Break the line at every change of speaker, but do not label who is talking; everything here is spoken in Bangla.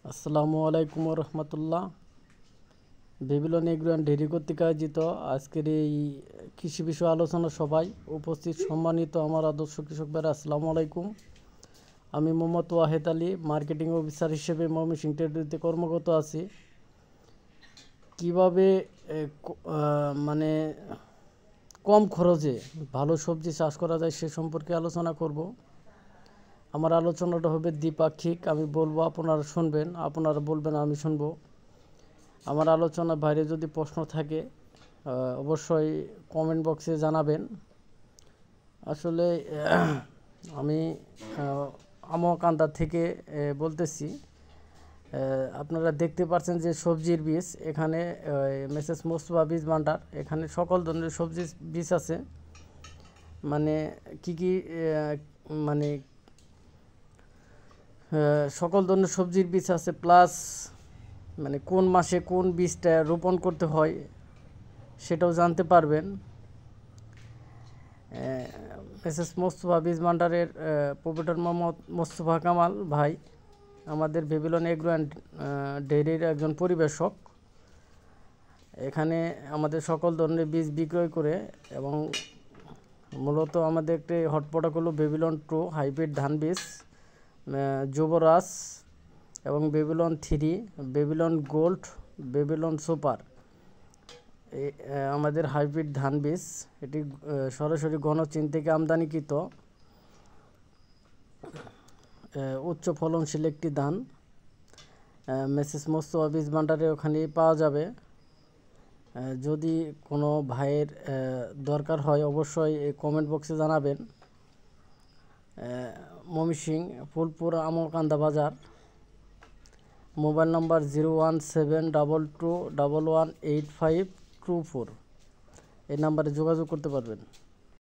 আসসালামু আলাইকুম রহমতুল্লাহ। বেবিলন এগ্রো অ্যান্ড ডেইরি কর্তৃক আয়োজিত আজকের এই কৃষি বিষয় আলোচনা সভায় উপস্থিত সম্মানিত আমার আদর্শ কৃষক ভাইরা, আসসালামু আলাইকুম। আমি মোহাম্মদ ওয়াহেদ আলী, মার্কেটিং অফিসার হিসেবে ময়মনসিংহ টেরিটরিতে কর্মরত আছি। কিভাবে মানে কম খরচে ভালো সবজি চাষ করা যায় সে সম্পর্কে আলোচনা করব। আমার আলোচনাটা হবে দ্বিপাক্ষিক। আমি বলবো, আপনারা শুনবেন, আপনারা বলবেন, আমি শুনবো। আমার আলোচনার বাইরে যদি প্রশ্ন থাকে অবশ্যই কমেন্ট বক্সে জানাবেন। আসলে আমি আমকান্দা থেকে বলতেছি। আপনারা দেখতে পাচ্ছেন যে সবজির বীজ এখানে মেসেস মোস্তফা বীজ ভান্ডার, এখানে সকল ধরনের সবজির বীজ আছে। মানে কি মানে সকল ধরনের সবজির বীজ আছে, প্লাস মানে কোন মাসে কোন বীজটা রোপণ করতে হয় সেটাও জানতে পারবেন। মেসেস মোস্তফা বীজ ভান্ডারের প্রোপ্রাইটর মোহাম্মদ মোস্তফা কামাল ভাই আমাদের বেবিলন এগ্রো অ্যান্ড ডেইরির একজন পরিবেশক। এখানে আমাদের সকল ধরনের বীজ বিক্রয় করে, এবং মূলত আমাদের একটি হট প্রোডাক্ট হলো বেবিলন 2 হাইব্রিড ধান বীজ, যুবরাজ এবং Babylon 3, Babylon gold, Babylon super. আমাদের হাইব্রিড ধান বীজ, এটি সরাসরি গণচীন থেকে আমদানিকৃত উচ্চ ফলনশীল একটি ধান। মেসেস মোস্তফা বীজ ভান্ডারে ওখানে পাওয়া যাবে। যদি কোনো ভাইয়ের দরকার হয় অবশ্যই কমেন্ট বক্সে জানাবেন। ময়মনসিংহ ফুলপুর আমকান্দা বাজার। মোবাইল নম্বর 01722118524। এই নাম্বারে যোগাযোগ করতে পারবেন।